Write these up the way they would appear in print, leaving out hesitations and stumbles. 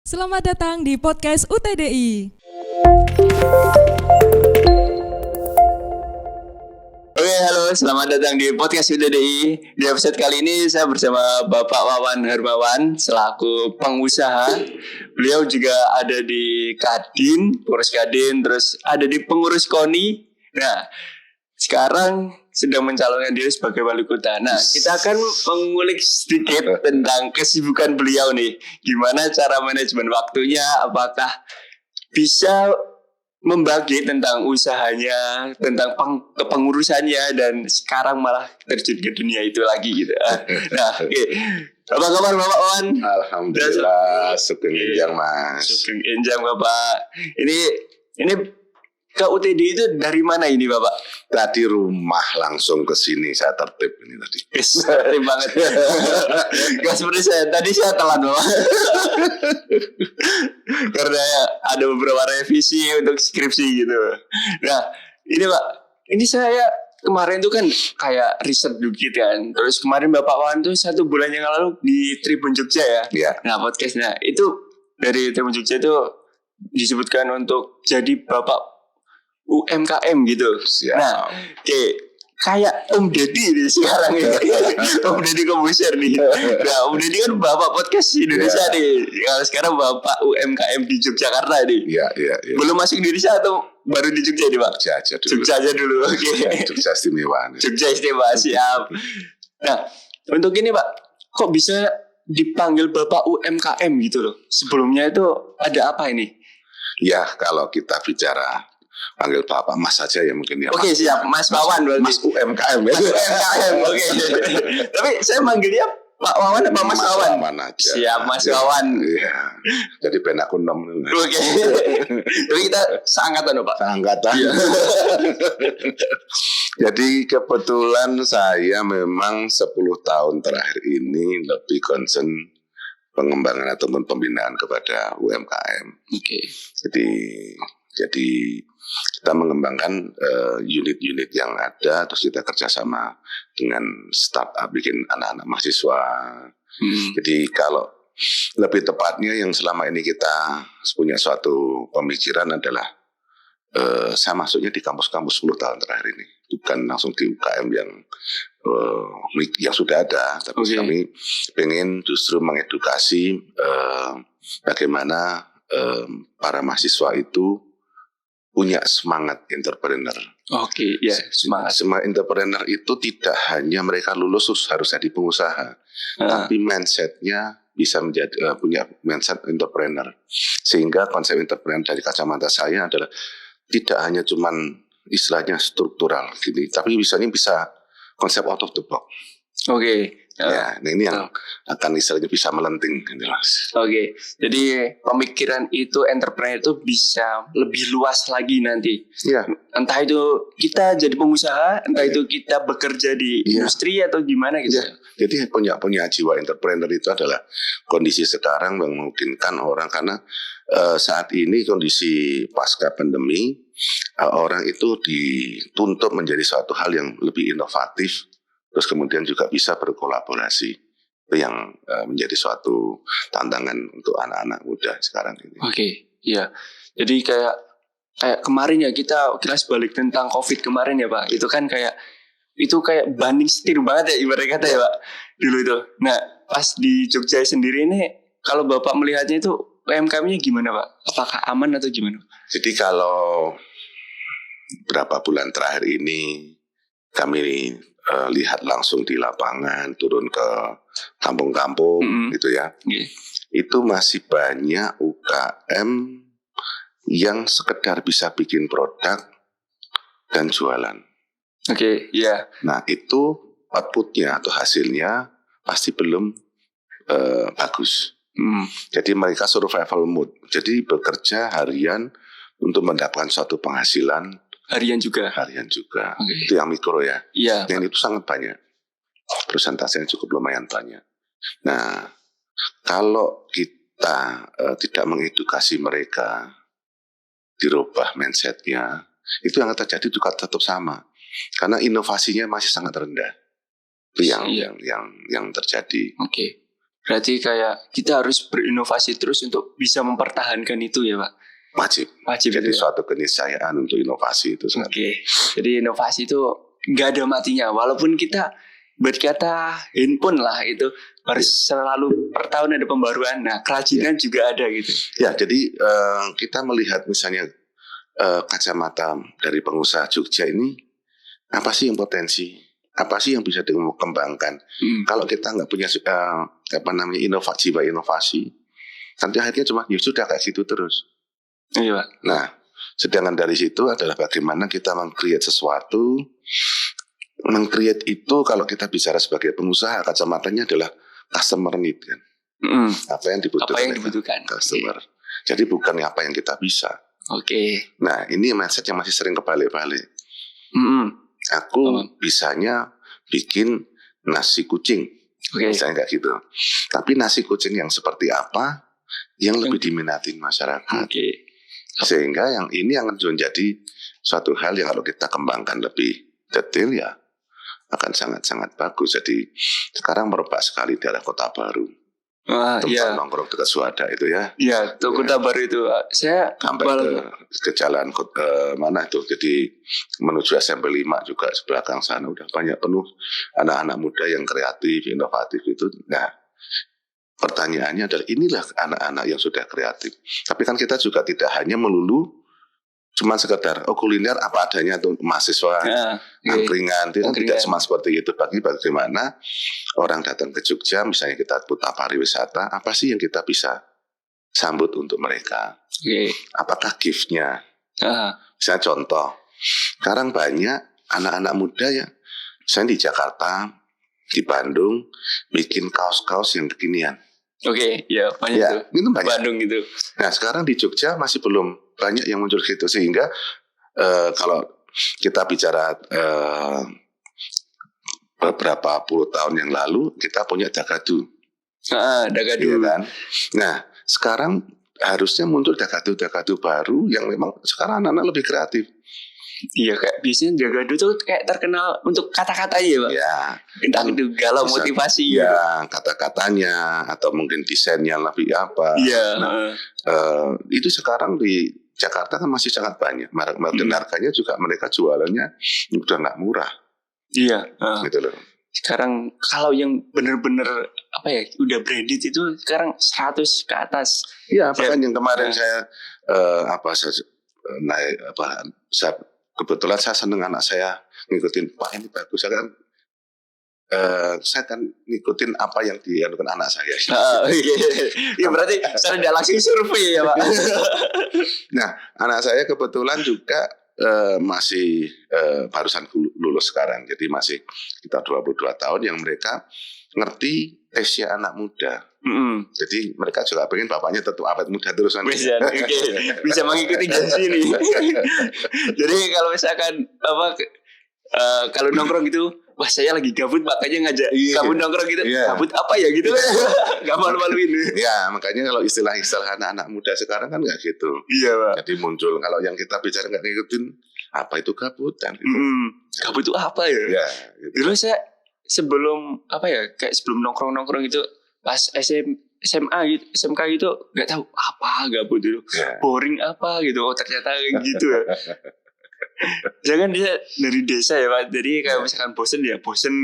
Selamat datang di podcast UTDI. Oke, halo, selamat datang di podcast UTDI. Di episode kali ini saya bersama Bapak Wawan Hermawan selaku pengusaha. Beliau juga ada di Kadin, pengurus Kadin, terus ada di pengurus KONI. Nah, sekarang sedang mencalonkan diri sebagai wali kota. Nah, kita akan mengulik sedikit tentang kesibukan beliau nih. Gimana cara manajemen waktunya, apakah bisa membagi tentang usahanya, tentang kepengurusannya, dan sekarang malah terjun ke dunia itu lagi gitu. Nah, oke. Apa kabar Bapak Wan? Alhamdulillah, sugeng enjang Mas. Sugeng enjang Bapak. Ini ke UTD itu dari mana ini Bapak? Tadi rumah langsung ke sini, saya tertib ini tadi. Tertib banget. Gak seperti saya, tadi saya telat Bapak. Karena ada beberapa revisi untuk skripsi gitu. Nah, ini Pak, ini saya kemarin tuh kan kayak riset dikit kan. Terus kemarin Bapak Wan tuh 1 bulan yang lalu di Tribun Jogja ya. Iya. Nah, podcastnya itu dari Tribun Jogja itu disebutkan untuk jadi Bapak UMKM gitu. Siap. Nah, oke. Kayak Om Deddy nih sekarang ini. Om Deddy Kobuser nih. Nah, Om Deddy kan Bapak podcast Indonesia nih. Kalau sekarang Bapak UMKM di Yogyakarta nih. Iya. Belum masuk Indonesia atau baru di Jogja nih Pak? Jogja aja dulu. Jogja aja dulu. Oke. Jogja istimewa. Jogja istimewa, siap. Nah, untuk ini Pak, kok bisa dipanggil Bapak UMKM gitu loh? Sebelumnya itu ada apa ini? Ya, kalau kita bicara panggil Bapak Mas saja ya mungkin ya. Oke, siap. Mas Wawan berarti. Mas UMKM ya. Mas UMKM, oke. Tapi saya manggilnya Pak Wawan apa Mas Wawan? Wawan aja. Siap, Mas Wawan. Iya. Jadi ben aku nom. Oke. Tapi kita seangkatan Pak. Seangkatan. Iya. Jadi kebetulan saya memang 10 tahun terakhir ini lebih concern pengembangan ataupun pembinaan kepada UMKM. Oke. Jadi kita mengembangkan unit-unit yang ada, terus kita kerjasama dengan startup, bikin anak-anak mahasiswa. Jadi kalau lebih tepatnya yang selama ini kita punya suatu pemikiran adalah saya masuknya di kampus-kampus 10 tahun terakhir ini, bukan langsung di UKM yang sudah ada, tapi kami pengen justru mengedukasi bagaimana para mahasiswa itu punya semangat entrepreneur. Oke, ya, semangat. Semangat entrepreneur itu tidak hanya mereka lulus harus jadi pengusaha, tapi mindsetnya bisa menjadi punya mindset entrepreneur. Sehingga konsep entrepreneur dari kacamata saya adalah tidak hanya cuman istilahnya struktural gini, tapi bisa konsep out of the box. Oke. Ya, nah ini yang akan istilahnya bisa melenting. Oke, jadi pemikiran itu entrepreneur itu bisa lebih luas lagi nanti. Iya. Entah itu kita jadi pengusaha, entah itu kita bekerja di industri atau gimana gitu. Ya. Jadi punya jiwa entrepreneur itu adalah kondisi sekarang yang memungkinkan orang, karena saat ini kondisi pasca pandemi, orang itu dituntut menjadi suatu hal yang lebih inovatif. Terus kemudian juga bisa berkolaborasi. Itu yang menjadi suatu tantangan untuk anak-anak muda sekarang ini. Oke, iya. Jadi kayak kemarin ya kita sebalik tentang COVID kemarin ya Pak. Itu kan kayak banding setir banget ya ibarat kata ya Pak. Dulu itu. Nah, pas di Jogja sendiri ini kalau Bapak melihatnya itu UMKM-nya gimana Pak? Apakah aman atau gimana? Jadi kalau berapa bulan terakhir ini kami lihat langsung di lapangan, turun ke kampung-kampung gitu ya. Itu masih banyak UKM yang sekedar bisa bikin produk dan jualan. Oke, iya. Nah itu outputnya atau hasilnya pasti belum bagus. Jadi mereka survival mode. Jadi bekerja harian untuk mendapatkan suatu penghasilan. Harian juga. Okay. Itu yang mikro ya. Iya. Dan itu sangat banyak. Persentasenya cukup lumayan banyak. Nah, kalau kita tidak mengedukasi mereka, dirubah mindsetnya, itu yang terjadi juga tetap sama. Karena inovasinya masih sangat rendah. Itu yang terjadi. Oke. Berarti kayak kita harus berinovasi terus untuk bisa mempertahankan itu ya Pak. Wajib. Jadi Itu ya? suatu keniscayaan untuk inovasi itu. Oke. Jadi inovasi itu nggak ada matinya. Walaupun kita berkata handphone lah itu harus selalu per tahun ada pembaruan. Nah kerajinan juga ada gitu. Ya, jadi kita melihat misalnya kacamata dari pengusaha Jogja ini, apa sih yang potensi? Apa sih yang bisa dikembangkan? Kalau kita nggak punya jiwa inovasi, nanti akhirnya cuma ya sudah kayak gitu terus. Iya Pak. Nah, sedangkan dari situ adalah bagaimana kita meng-create sesuatu. Meng-create itu kalau kita bicara sebagai pengusaha, kacamatanya adalah customer need kan. Apa yang dibutuhkan customer. Jadi bukan apa yang kita bisa. Oke. Nah, ini mindset yang masih sering kebalik-balik. Aku bisanya bikin nasi kucing, misalnya kayak gitu. Tapi nasi kucing yang seperti apa yang lebih diminatin masyarakat. Sehingga yang ini akan menjadi suatu hal yang kalau kita kembangkan lebih detail ya akan sangat-sangat bagus. Jadi sekarang merebak sekali daerah Kota Baru. Tempat nongkrong dekat Suada itu ya. Iya, itu Kota Baru itu. Saya sampai ke jalan mana itu, jadi menuju SMP 5 juga sebelakang sana udah banyak penuh anak-anak muda yang kreatif, inovatif itu. Nah, pertanyaannya adalah inilah anak-anak yang sudah kreatif. Tapi kan kita juga tidak hanya melulu cuma sekedar kuliner apa adanya tuh mahasiswa angkringan, tidak cuma seperti itu. Bagaimana orang datang ke Jogja, misalnya kita putar pariwisata, apa sih yang kita bisa sambut untuk mereka? Apakah gift-nya? Misalnya contoh, sekarang banyak anak-anak muda ya, misalnya di Jakarta, di Bandung, bikin kaos-kaos yang kekinian. Banyak ya, itu banyak. Bandung gitu. Nah sekarang di Jogja masih belum banyak yang muncul gitu, sehingga kalau kita bicara beberapa puluh tahun yang lalu kita punya Dagadu. Dagadu ya kan? Nah sekarang harusnya muncul Dagadu baru yang memang sekarang anak-anak lebih kreatif. Iya, kayak biasanya Dagadu tuh kayak terkenal untuk kata-katanya Pak. Ya, entah itu galau motivasi ya, kata-katanya atau mungkin desainnya lebih apa. Iya. Itu sekarang di Jakarta kan masih sangat banyak. Dan harganya juga mereka jualannya udah nggak murah. Iya. Gitu loh. Sekarang kalau yang bener-bener udah branded itu sekarang 100 ke atas. Iya, bahkan yang kemarin saya kebetulan saya seneng anak saya ngikutin, Pak ini bagus, saya kan ngikutin apa yang dilakukan anak saya. Iya berarti saya tidak langsung survei ya Pak. Nah anak saya kebetulan juga masih barusan lulus sekarang, jadi masih sekitar 22 tahun yang mereka ngerti tesnya anak muda. Jadi mereka juga pengen bapaknya tetap awet muda terus kan. Bisa mengikuti Gensi nih. Jadi kalau misalkan kalau nongkrong gitu, wah saya lagi gabut makanya ngajak kamu nongkrong gitu. Gabut apa ya gitu. Gak malu-maluin. Ya makanya kalau istilah-istilah anak-anak muda sekarang kan gak gitu. Iya Pak. Jadi muncul kalau yang kita bicara gak ngikutin, apa itu gabut kan gitu. Gabut itu apa ya? Ya gitu. Dulu saya sebelum kayak sebelum nongkrong gitu pas SMA gitu, SMK gitu nggak tahu apa gabut dulu, boring apa gitu. Oh ternyata gitu ya. Jangan dia dari desa ya Pak, jadi kayak misalkan bosen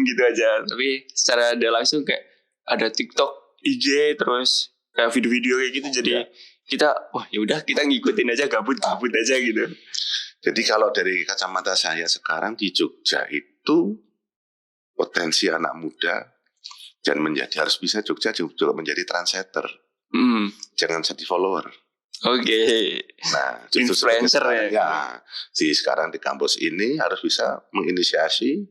gitu aja. Tapi secara ada langsung kayak ada TikTok, IG, terus kayak video-video kayak gitu. Jadi kita ya udah kita ngikutin aja, gabut aja gitu. Jadi kalau dari kacamata saya sekarang di Jogja itu potensi anak muda dan harus bisa Jogja juga menjadi trendsetter. Jangan jadi follower. Nah, influencer ya. Sekarang di kampus ini harus bisa menginisiasi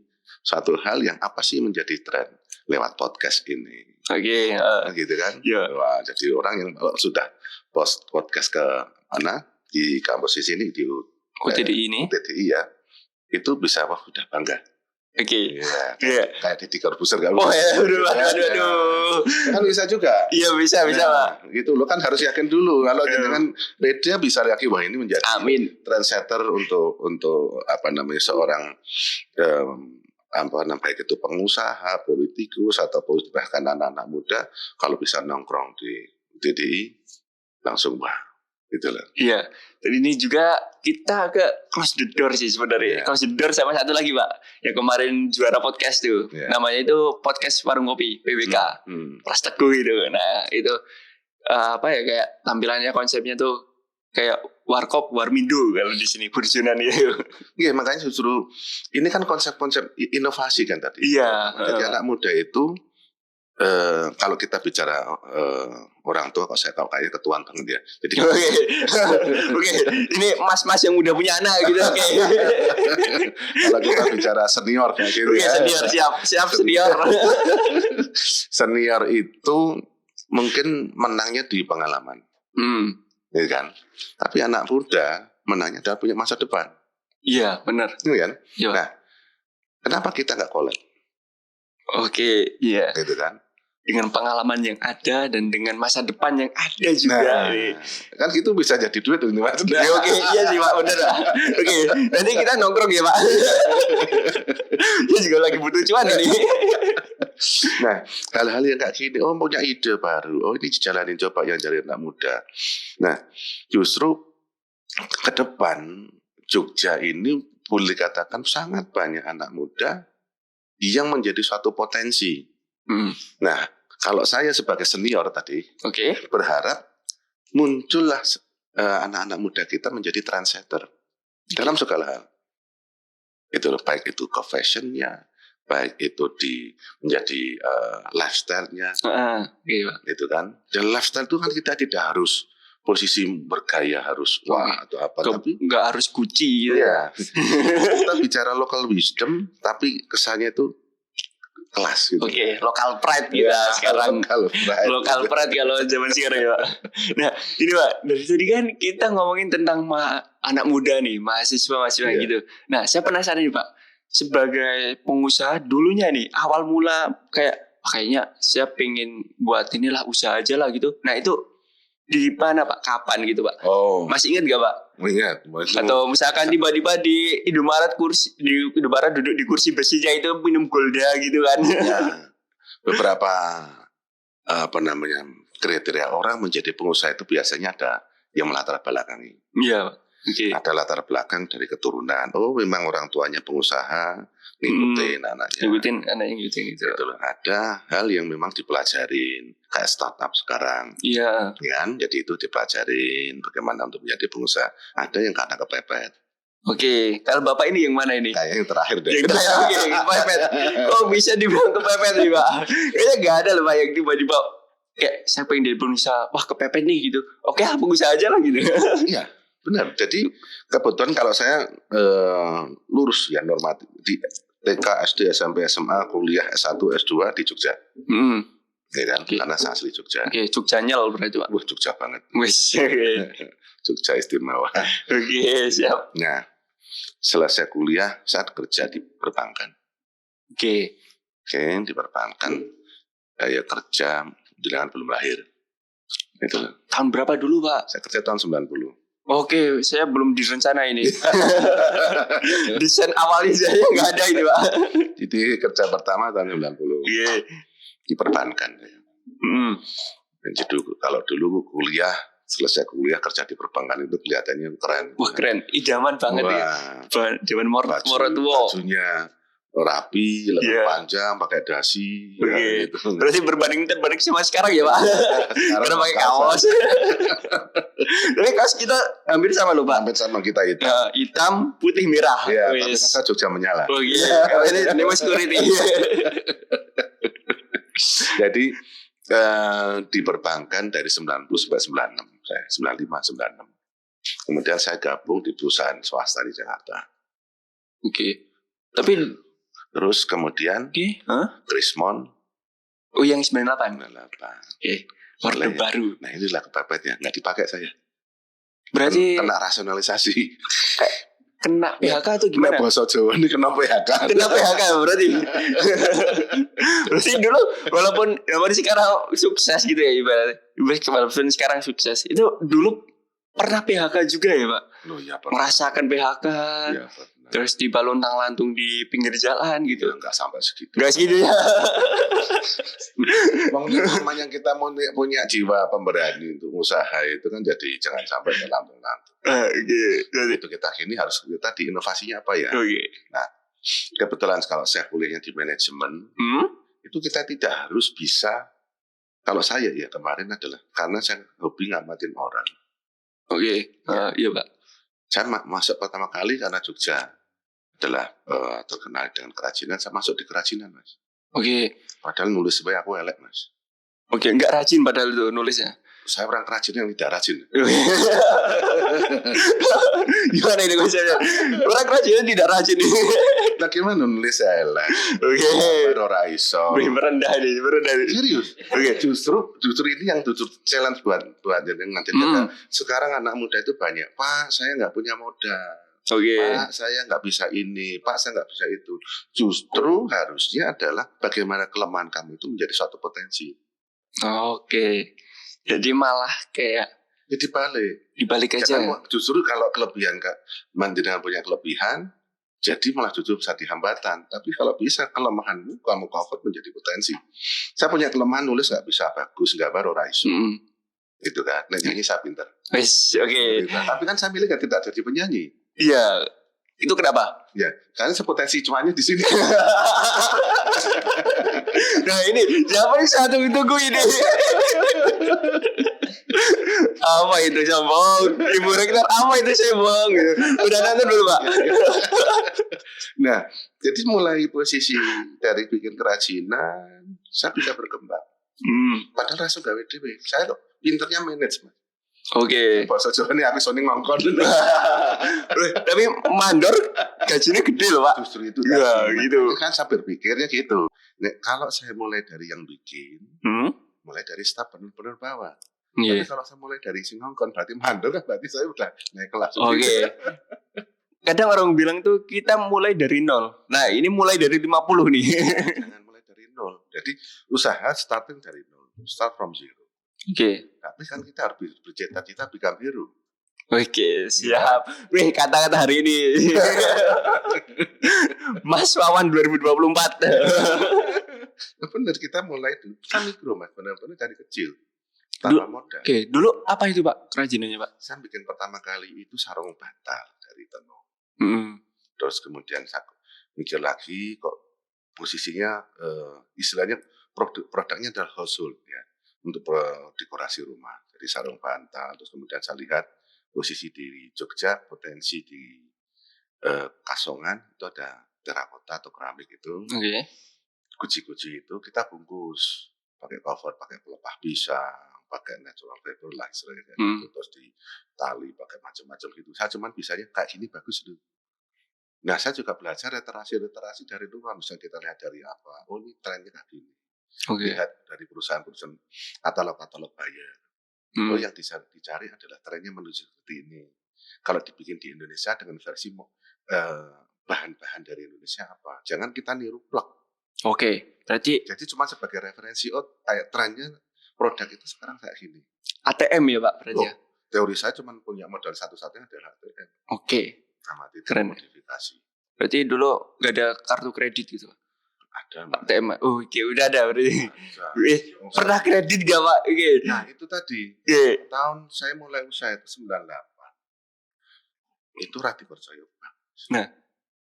satu hal yang apa sih menjadi tren lewat podcast ini. Gitu kan? Wah, jadi orang yang sudah post podcast ke mana di kampus di sini di UTDI ya, itu bisa udah bangga. Kayak di Corbuzier kan. Aduh. Kan bisa juga. Iya bisa Pak. Gitu lo kan harus yakin dulu. Kalau dengan beda bisa yakin wah ini menjadi trendsetter untuk seorang baik itu pengusaha, politikus atau bahkan anak-anak muda, kalau bisa nongkrong di DDI langsung gitu loh. Iya. Dan ini juga kita agak close the door sih sebenarnya. Iya. Close the door sama satu lagi Pak, yang kemarin juara podcast tuh. Iya. Namanya itu podcast Warung Kopi PWK. Pras Teguh itu. Nah itu kayak tampilannya konsepnya tuh kayak warkop warmindo kalau di sini Burjonan itu. Iya, makanya justru ini kan konsep-konsep inovasi kan tadi. Iya. Jadi anak muda itu kalau kita bicara orang tua, kalau saya tahu kayak ketuaan banget ya. Jadi Oke. Ini mas-mas yang udah punya anak gitu. Oke. kalau kita bicara senior kayak gitu. Oke, senior siap senior. Senior itu mungkin menangnya di pengalaman. Ya kan? Tapi anak muda menangnya adalah punya masa depan. Iya, benar. Iya kan? Iya. Nah, kenapa kita nggak collab? Oke, iya. Gitu kan? Dengan pengalaman yang ada dan dengan masa depan yang ada juga. Kan gitu bisa jadi duit ini Mas. Oke, iya sih Pak, benar Pak. Oke, nanti kita nongkrong ya Pak. Dia juga lagi butuh cuan ini. Nah, hal-hal yang kayak gini, punya ide baru, ini dijalanin coba yang jadi anak muda. Nah, justru ke depan Jogja ini boleh dikatakan sangat banyak anak muda yang menjadi suatu potensi. Nah, kalau saya sebagai senior tadi, berharap muncullah anak-anak muda kita menjadi trendsetter dalam segala hal. Itu baik itu ke fashionnya, baik itu menjadi lifestyle-nya, gitu kan. Dan lifestyle itu kan kita tidak harus posisi bergaya harus atau apa, tapi nggak harus Gucci gitu. Ya. Kita bicara local wisdom, tapi kesannya itu kelas gitu. Oke, local pride kita sekarang. Local pride kalau zaman sekarang ya Pak. Nah ini Pak, dari tadi kan kita ngomongin tentang anak muda nih, mahasiswa gitu. Nah saya penasaran nih Pak, sebagai pengusaha dulunya nih, awal mula kayaknya saya pengen buat inilah usaha aja lah gitu. Nah itu di mana Pak? Kapan gitu Pak? Masih ingat gak Pak? Ingat. Atau misalkan tiba-tiba di Indomaret duduk di kursi besinya itu minum Golda gitu kan? Ya, beberapa kriteria orang menjadi pengusaha itu biasanya ada yang melatar belakangi. Iya. Ada latar belakang dari keturunan. Memang orang tuanya pengusaha, ngikutin anaknya. Gitu. Ada hal yang memang dipelajarin, kayak startup sekarang. Iya. Kan? Jadi itu dipelajarin bagaimana untuk menjadi pengusaha. Ada yang karena kepepet. Oke, kalau Bapak ini yang mana ini? Kayak yang terakhir deh. Yang terakhir, kepepet. Kok bisa dibilang kepepet nih Pak? Kayaknya gak ada loh Pak yang tiba-tiba kayak saya pengen jadi pengusaha, wah kepepet nih gitu. Oke, pengusaha aja lah gitu. Iya. Benar, jadi kebetulan kalau saya lurus ya normatif di TK, SD, SMP, SMA, kuliah S1, S2 di Jogja. Ya kan? Karena saya asli Jogja. Jogja nyel berarti Pak. Wah, Jogja banget. Jogja istimewa. Siap. Nah, selesai kuliah saya kerja di perbankan. Di perbankan. Saya kerja, bilangan belum lahir. Itu. Tahun berapa dulu Pak? Saya kerja tahun 90. Oke, saya belum direncana ini. Desain awalnya saya nggak ada ini Pak. Jadi kerja pertama tahun 90. Di perbankan. Dan jadi kalau dulu selesai kuliah kerja di perbankan itu kelihatannya keren. Wah keren, idaman banget ya. Zaman Morotuo. Bajunya rapi, lengan panjang, pakai dasi. Gitu. Berarti terbanding sama sekarang ya Pak. Karena pakai kaos. Tapi kaos kita hampir sama loh Pak. Hampir sama kita itu. Hitam, putih, merah. Iya, tapi kan Jogja menyala. Ini mas security. Jadi di perbankan dari 90 sampai 96. Saya 95, 96. Kemudian saya gabung di perusahaan swasta di Jakarta. Tapi terus kemudian Krismon. Yang 98. Orde baru. Nah inilah kepepetnya, nggak dipakai saya. Berarti kena rasionalisasi. Kena PHK atau gimana? Bahasa Jawa ini kena PHK. Kena PHK berarti. Berarti dulu walaupun sekarang sukses gitu ya ibaratnya. Walaupun sekarang sukses, itu dulu pernah PHK juga ya Pak? Ya, merasakan PHK. Ya, Terus dibaluntang-lantung di pinggir jalan gitu. Nggak sampai segitu. Enggak segitu ya. Namanya kita punya jiwa pemberani untuk usaha itu kan, jadi jangan sampai terlantung-lantung. Oke. Itu kita ini harus kita di inovasinya apa ya. Oke. Nah, kebetulan kalau saya kuliahnya di manajemen, itu kita tidak harus bisa. Kalau saya ya kemarin adalah karena saya hobi ngamatin orang. Oke. Iya Pak. Saya masuk pertama kali karena Jogja adalah terkenal dengan kerajinan. Saya masuk di kerajinan, Mas. Oke. Padahal nulis sebagai aku elek, Mas. Oke, enggak rajin padahal itu nulisnya. Saya orang kerajin yang tidak rajin. Gimana ini konsepnya? Orang kerajin tidak rajin nih. Nah, gimana nulis elek? Oke. Ora iso. Merendah nih. Serius. Oke. Justru ini yang challenge buat jenengan. Sekarang anak muda itu banyak. Pak, saya nggak punya modal. Oke. Pak, saya nggak bisa ini. Pak, saya nggak bisa itu. Justru harusnya adalah bagaimana kelemahan kamu itu menjadi suatu potensi. Oke. Jadi malah kayak Jadi dibalik aja. Jangan, justru kalau kelebihan dengan punya kelebihan, jadi malah justru bisa dihambatan. Tapi kalau bisa kelemahanmu kamu cover menjadi potensi. Saya punya kelemahan nulis nggak bisa bagus, gambar ora iso. Gitu kan. Nah, nyanyi saya pinter. Wes, oke. Tapi kan saya milih tidak jadi penyanyi. Iya. Itu kenapa? Ya, karena sepotensi cuannya di sini. Nah ini siapa yang satu tunggu ini? Apa itu sombong? Ibu rektor apa itu sombong? Udah nonton dulu Pak. Nah, jadi mulai posisi dari bikin kerajinan, saya bisa berkembang. Padahal langsung gawe dhewe. Saya kok pinternya manajemen. Oke. Bahasa Jawa ini aku soning ngongkon. Tapi mandor gajinya gede loh Pak. Justru itu. Ya gitu. Kan saya berpikirnya gitu. Nah, kalau saya mulai dari yang bikin, mulai dari staf benar-benar bawah. Tapi kalau saya mulai dari sing ngongkon berarti mandor kan, berarti saya udah naik kelas. Oke. Kadang orang bilang tuh kita mulai dari nol. Nah ini mulai dari 50 nih. Jangan mulai dari nol. Jadi usaha starting dari nol. Start from zero. Oke. Tapi kan kita harus bercita-cita become hero. Oke, siap. Wih, kata-kata hari ini. Mas Wawan 2024. Benar, kita mulai dulu. Kan mikro, Mas. Benar-benar dari kecil. Tanpa modal. Oke, dulu apa itu Pak kerajinannya Pak? Saya bikin pertama kali itu sarung bantal dari tenun. Terus kemudian saya mikir lagi kok posisinya istilahnya produknya adalah household ya. Untuk dekorasi rumah. Jadi sarung bantal. Terus kemudian saya lihat posisi di Jogja, potensi di Kasongan itu ada terakota atau keramik itu. Oke. Guci-guci itu kita bungkus pakai cover, pakai pelepah pisang, pakai natural fiber lah istilahnya. Terus di tali pakai macam-macam gitu. Saya cuman bisanya kayak gini bagus dulu. Nah, saya juga belajar literasi dari luar. Misalnya kita lihat dari apa? Oh, ini trennya kayak gini. Lihat dari perusahaan-perusahaan katalog bayar. Oh, yang dicari adalah trennya menuju seperti ini. Kalau dibikin di Indonesia dengan versi bahan-bahan dari Indonesia apa? Jangan kita niru plak. Oke, berarti jadi cuma sebagai referensi. Oh, kayak trennya produk itu sekarang kayak gini. ATM ya Pak berarti ya? Teori saya cuma punya modal satu-satunya adalah ATM. Oke. Keren. Modifikasi. Berarti dulu nggak ada kartu kredit gitu Pak? Ada. ATM. Oh, oke, udah ada berarti. Pernah kredit gak Pak? Oke. Nah, itu tadi. Tahun saya mulai usaha itu 98. Itu rati percaya Pak. Nah,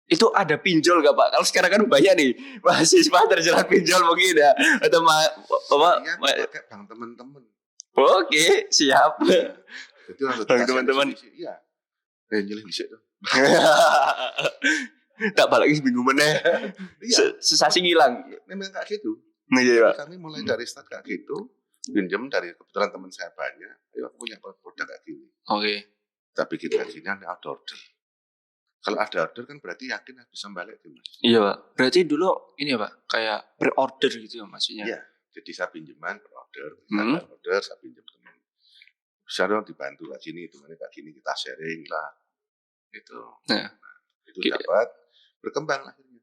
itu ada pinjol gak Pak? Kalau sekarang kan banyak nih mahasiswa terjerat pinjol mungkin ya, atau pakai bank teman-teman. Oke, siap. Jadi bank teman-teman. Iya. Nyelih bisa tuh. Tak balik seminggu meneh. Sesasi ngilang. Memang kayak gitu. Iya, Kami mulai dari start kayak gitu. Pinjam dari kebetulan teman saya banyak. Ayo aku punya produk kayak gini. Oke. Tapi kita gini ada order. Kalau ada order kan berarti yakin bisa balik Mas. Iya Pak. Berarti dulu ini ya Pak, kayak pre-order gitu ya maksudnya. Iya. Jadi saya pinjaman per-order. Saya order, saya pinjam teman. Bisa dong dibantu kayak gini, temannya kayak gini kita sharing lah. Gitu. Nah, itu dapat berkembang akhirnya.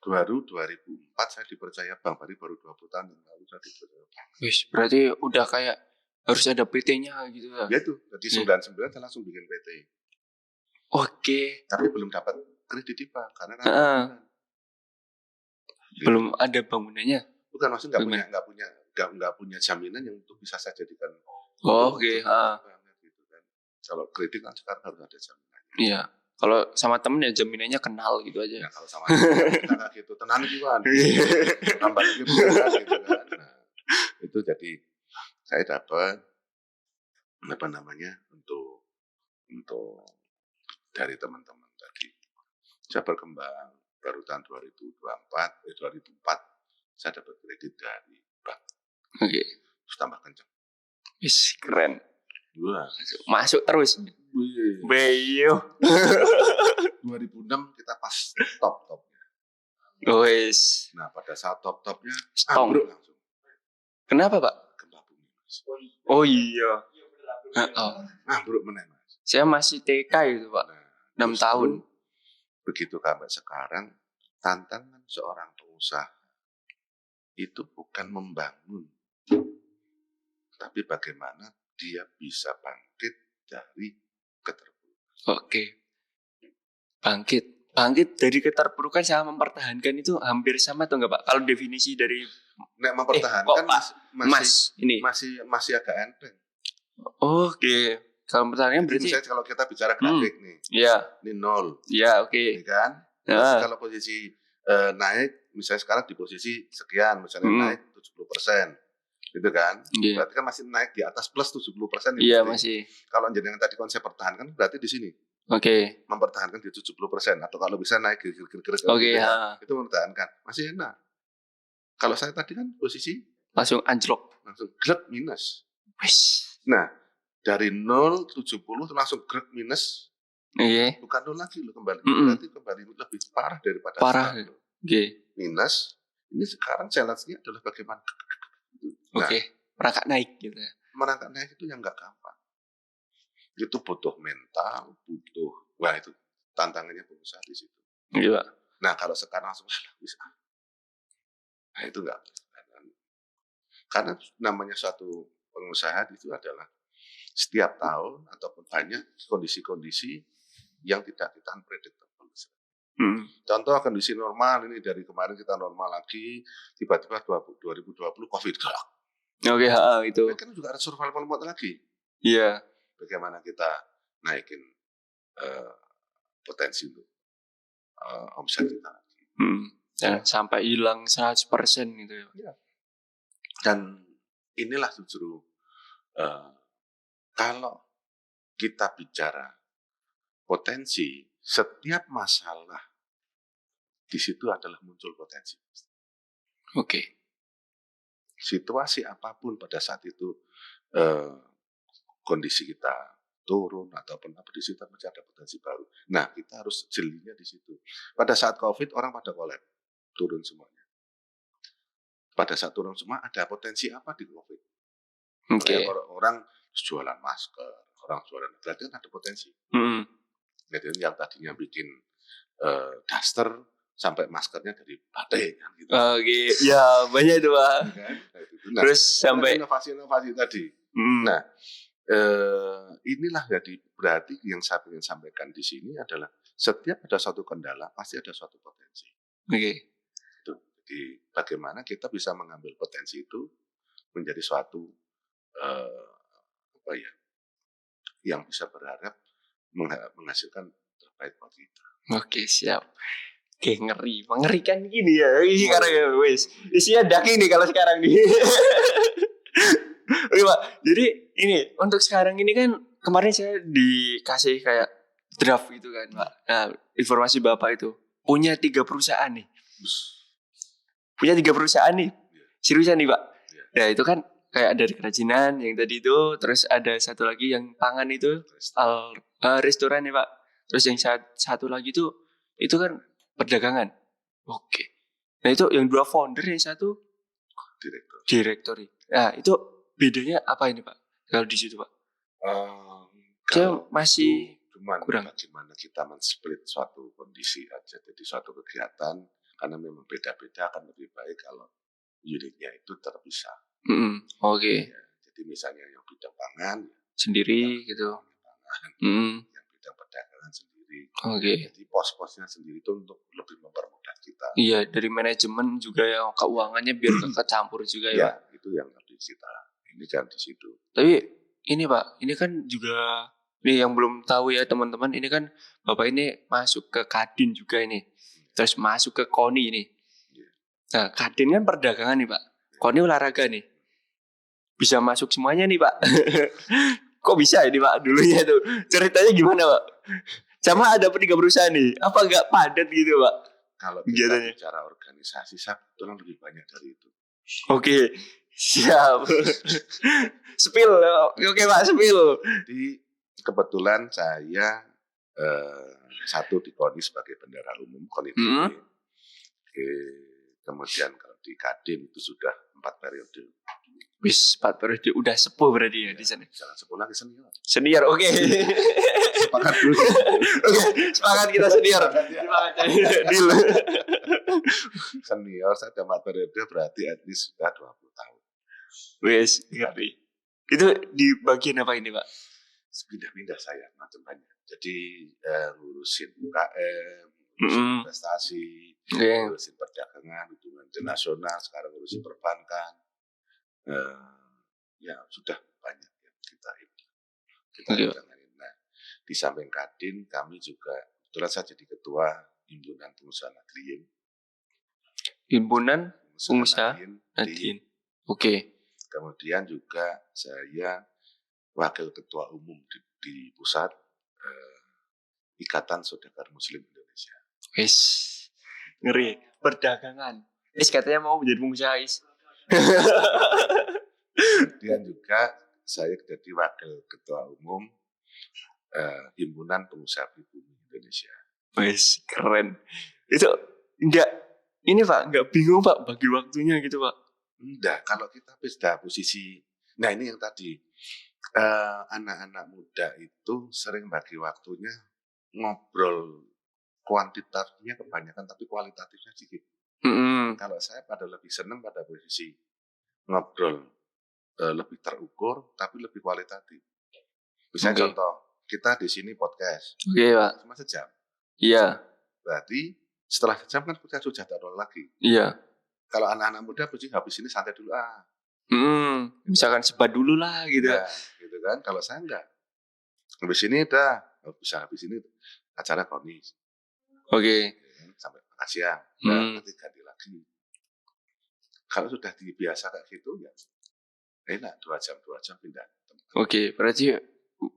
2004 saya dipercaya bank, baru 20 tahun yang lalu saya dipercaya bank. Wis, berarti udah kayak harus ada PT-nya gitu ya. Ya itu, jadi 99 saya langsung bikin PT. Oke. tapi belum dapat kredit di bank karena kan Heeh. Belum ada bangunannya. bukan maksudnya Belum nggak punya jaminan yang untuk bisa saya jadikan Oh, untuk oke. banget gitu kan. Kalau kredit kan sekarang harus ada jaminannya. Iya. Kalau sama temen ya jaminannya kenal gitu aja. Ya kalau sama kita nggak gitu, tenan gimana? Tambah lagi bukan gitu kan. Nah, itu jadi saya dapat apa namanya untuk dari teman-teman tadi. Saya berkembang baru tahun 2004 saya dapat kredit dari bank. Oke. Terus tambah kencang. Wis keren. Wah, Masuk terus. wih. Beyo. 2006 kita pas top-topnya. Wis. Nah pada saat top-topnya Stong. ambruk langsung. Kenapa, Pak? Gempa bumi mas. Oh iya. Ambruk meneh mas. Saya masih TK itu, Pak. Nah, 6 tahun. Begitu sampai sekarang, tantangan seorang pengusaha itu bukan membangun, tapi bagaimana dia bisa bangkit dari keterpurukan. Oke. Bangkit dari keterpurukan sama mempertahankan itu hampir sama atau enggak, Pak? Kalau definisi dari Nek mempertahankan ini masih agak enteng. Oke. Kalau pertanyaan berarti misalnya kalau kita bicara grafik nih, Iya. ini 0, Iya, oke. ini kan. Terus kalau posisi naik, misalnya sekarang di posisi sekian, misalnya naik 70%, gitu kan? Iya. Berarti kan masih naik di atas plus 70%. Iya masih. Kalau jenengan tadi konsep pertahankan, berarti di sini. Oke. Mempertahankan di 70%, atau kalau bisa naik kira-kira Oke, itu mempertahankan, masih enak. Kalau saya tadi kan posisi langsung anjlok, langsung grek minus. Wis. Nah, dari 0 70 langsung grek minus. Iya. Bukan 0 lagi lo kembali. Berarti kembali lebih parah daripada Oke. Minus. Ini sekarang challenge-nya adalah bagaimana. Nah, merangkak naik gitu ya. Merangkak naik itu yang nggak gampang. Itu butuh mental, wah itu tantangannya pengusaha di situ. Iya. Nah, kalau sekarang langsung bisa. Nah, itu enggak. Karena namanya suatu pengusaha itu adalah setiap tahun ataupun banyak kondisi-kondisi yang tidak kita unpredictable. Contoh kondisi normal ini dari kemarin kita normal lagi, tiba-tiba 2020 COVID galak. Oke, itu. Kan juga ada survival mode lagi. Iya. Bagaimana kita naikin potensi untuk omset kita. Dan sampai hilang 100% gitu ya. Ya. Dan inilah justru kalau kita bicara potensi, setiap masalah di situ adalah muncul potensi. Oke. Situasi apapun pada saat itu kondisi kita turun ataupun apa di situ masih ada potensi baru. Nah, kita harus jelinya di situ. Pada saat COVID orang pada collab, turun semuanya. Pada saat turun semua ada potensi apa di COVID? Oke. Orang jualan masker, orang jualan berarti kan ada potensi. Jadi yang tadinya bikin daster sampai maskernya dari batik kan gitu. Oke, ya banyak itu Pak. Nah, terus sampai inovasi tadi. Nah, inilah jadi berarti yang saya ingin sampaikan di sini adalah setiap ada suatu kendala pasti ada suatu potensi. Oke. Jadi bagaimana kita bisa mengambil potensi itu menjadi suatu yang bisa berharap menghasilkan terbaik buat kita. Oke, siap. Oke, mengerikan gini ya. Sekarang wes isinya daging nih kalau sekarang nih. Oke Pak, jadi ini untuk sekarang ini kan kemarin saya dikasih kayak draft gitu kan Pak. Nah, informasi Bapak itu punya 3 perusahaan nih. Seriusan nih Pak. Ya itu kan kayak dari kerajinan yang tadi itu, terus ada satu lagi yang pangan itu, restoran nih Pak. Terus yang satu lagi itu kan perdagangan. Oke. Nah itu yang 2 founder, yang satu direktur. Nah itu bedanya apa ini Pak? Kalau di situ Pak? Saya masih kurang. Bagaimana kita men-split suatu kondisi aja, jadi suatu kegiatan, karena memang beda-beda akan lebih baik kalau unitnya itu terpisah. Oke. Ya, jadi misalnya yang bidang pangan sendiri gitu. Yang bidang perdagangan sendiri. sendiri. Oke. Jadi pos-posnya sendiri itu untuk lebih mempermudah kita. Iya, dari manajemen juga ya, keuangannya biar gak kecampur juga ya. Ya, Pak. itu yang harus kita ini kan di situ. Tapi ini Pak, ini kan juga nih yang belum tahu ya teman-teman, ini kan Bapak ini masuk ke Kadin juga ini. Terus masuk ke KONI ini. Nah, Kadin kan perdagangan nih Pak. KONI olahraga nih. Bisa masuk semuanya nih Pak. Kok bisa ini Pak dulunya tuh? Ceritanya gimana Pak? Sama ada 3 perusahaan nih. Apa enggak padat gitu Pak? Kalau kita bicara organisasi, saya kebetulan lebih banyak dari itu. Oke, siap. Spill. Oke Pak, spill. Jadi kebetulan saya satu di KONI sebagai bendahara umum KONI DP. Kemudian kalau di Kadin itu sudah 4 periode. Wis 4 periode udah sepuh berarti ya di sana. Jangan sepuh lagi senior. Senior, oke. Sepakat dulu. Oke, sepakat kita senior. Deal. Senior saya ada 4 periode berarti at least sudah 20 tahun. Wis, ngerti. Itu di bagian apa ini, Pak? Pindah-pindah saya macam banyak. Jadi ngurusin UKM, ngurusin investasi, ngurusin perdagangan, hubungan internasional, sekarang ngurusin perbankan. Ya sudah banyak yang kita tangani. Nah, di samping Kadin kami juga kebetulan saya jadi ketua himpunan pengusaha Nadlien. Himpunan pengusaha Nadlien. Oke. Kemudian juga saya wakil ketua umum di pusat Ikatan Saudagar Muslim Indonesia. Wis, ngeri. Perdagangan. Katanya mau menjadi pengusaha Kemudian juga saya jadi wakil ketua umum Himpunan Pengusaha Pribumi Indonesia. Wes, keren. Itu enggak ini Pak, enggak bingung Pak bagi waktunya gitu Pak. Enggak, kalau kita sudah posisi. Nah, ini yang tadi anak-anak muda itu sering bagi waktunya ngobrol kuantitatifnya kebanyakan tapi kualitatifnya sedikit. Kalau saya pada lebih senang pada posisi ngobrol lebih terukur tapi lebih kualitatif. Misalnya contoh, kita di sini podcast. Oke, Pak. Cuma sejam. Iya. Berarti setelah sejam kan kita sudah taruh lagi. Iya. Kalau anak-anak muda pasti habis ini santai dulu misalkan sebat dulu lah gitu. Ya, gitu kan. Kalau saya enggak. Habis ini udah bisa habis ini acara KONI. Oke. Sampai makan siang. Nanti ganti lagi. Kalau sudah dibiasa kayak gitu ya enak 2 jam pindah. Oke, berarti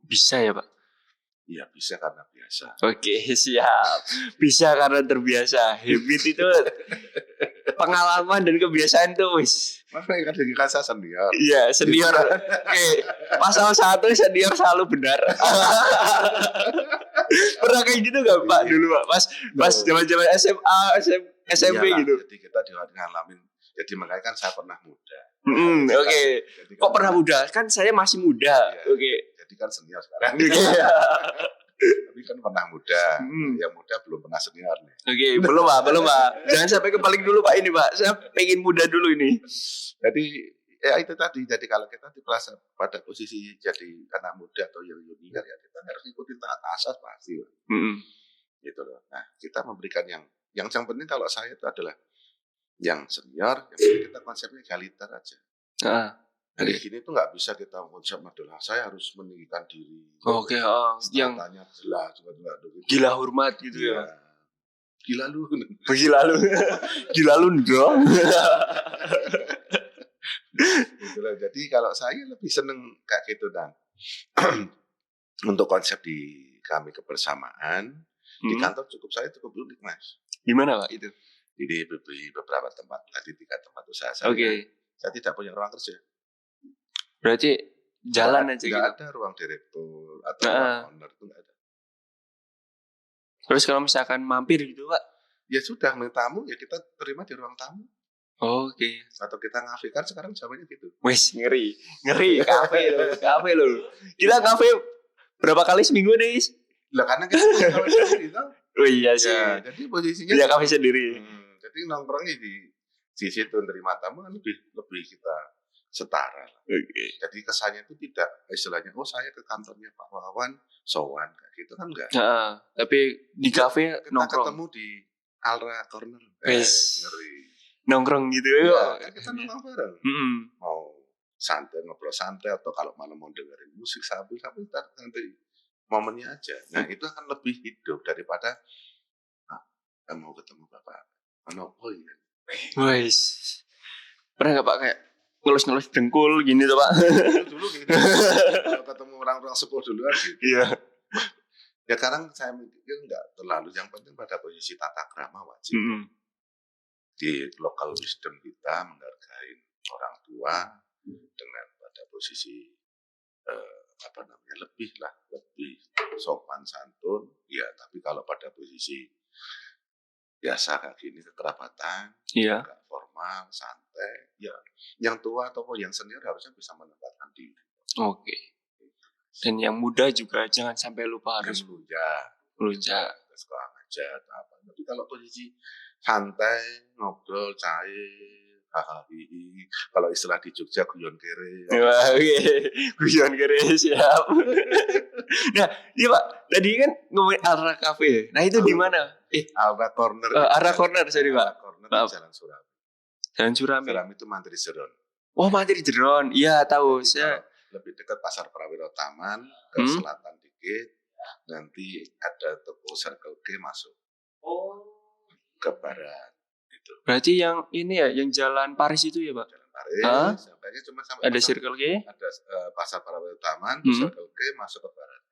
bisa ya Pak? Iya bisa karena biasa. Oke, siap. Bisa karena terbiasa. Habit itu pengalaman dan kebiasaan tuh wis. Makanya kan jadi rasa senior. Iya, senior. Oke, pasal 1 senior selalu benar. Pernah kayak gitu gak Pak dulu Pak? Pas zaman-zaman SMA, SMP Iyalah, gitu. Jadi kita ngalamin. Jadi makanya kan saya pernah muda. Oke. Kok pernah muda? Kan saya masih muda. Ya, oke. Jadi kan senior sekarang. Tapi kan pernah muda. Yang muda belum pernah senior nih. Oke, belum Pak. Jangan sampai kebalik dulu Pak ini Pak. Saya pengen muda dulu ini. Jadi ya itu tadi. Jadi kalau kita di pada posisi jadi anak muda atau yang junior ya kita harus ikuti taat asas pasti. Gitu loh. Nah kita memberikan yang penting kalau saya itu adalah yang senior, yang kita konsepnya egaliter aja. Dari sini tuh nggak bisa kita konsep adalah saya harus meninggikan diri. Oke, yang tanya jelas, gila hormat gitu ya. Gila lu. Gila lu dong. Gitu loh. Jadi kalau saya lebih seneng kayak gitu dan untuk konsep di kami kebersamaan di kantor saya cukup unik Mas. Gimana Pak itu? Di beberapa tempat, di 3 tempat usaha saya. Saya tidak punya ruang kerja. Berarti jalan aja gitu. Nggak ada ruang direktur atau ruang owner itu nggak ada. Terus kalau misalkan mampir gitu Pak? Ya sudah, tamu ya kita terima di ruang tamu. Oke. Atau kita ngafe kan sekarang zamannya gitu. Wes ngeri kafe loh. Kita kafe berapa kali seminggu nih? Lah karena kita punya kafe sendiri kan. Oh iya sih. Ya, jadi posisinya punya kafe sendiri. Jadi nongkrongnya di situ nerima tamu kan lebih kita setara. Oke. Jadi kesannya itu tidak istilahnya saya ke kantornya Pak Wawan sowan kayak gitu kan enggak. Tapi di kafe Kita nongkrong. ketemu di Alra Corner. Wes. Ngeri. Nongkrong gitu Ya, kan kita nongkrong bareng. Mm-mm. Mau santai, ngobrol santai, atau kalau malam mau dengerin musik sambil nanti momennya aja. Nah itu akan lebih hidup daripada mau ketemu Bapak Manopo ya. Wes. Pernah nggak Pak kayak ngelus-ngelus dengkul gini tuh Pak? Dulu gitu. Kalau ketemu orang-orang sepuh duluan gitu. Iya. Ya kadang saya mikir nggak terlalu, yang penting pada posisi tata krama wajib. Mm-mm. Di local wisdom kita menghargai orang tua dengan pada posisi lebih sopan santun ya, tapi kalau pada posisi biasa kayak gini kekerabatan, Iya. agak formal santai ya, yang tua atau yang senior harusnya bisa menempatkan diri. Oke. Dan yang muda juga jangan sampai lupa harus melunjak. Sekolah ngajar apa. Tapi kalau posisi santai, ngobrol, cair, hahaha. Kalau istilah di Jogja guyon kere. Wah, guyon kere siap. Nah, iya Pak. Tadi kan ngomongin Alra Cafe. Nah itu di mana? Alra Corner. Alra Corner sorry Pak. Alra Corner di Jalan Surami. Jalan Surami. Surami itu Mantri Jeron. Oh, Mantri Jeron. Iya tahu. Saya lebih dekat Pasar Prawiro Taman, ke selatan dikit. Nanti ada toko Circle K masuk. Ke barat. Gitu. Berarti yang ini ya, yang Jalan Paris itu ya Pak? Jalan Paris. Sampainya cuma sampai ada Circle K. Ada Pasar Prawiro Taman, Circle K masuk ke barat.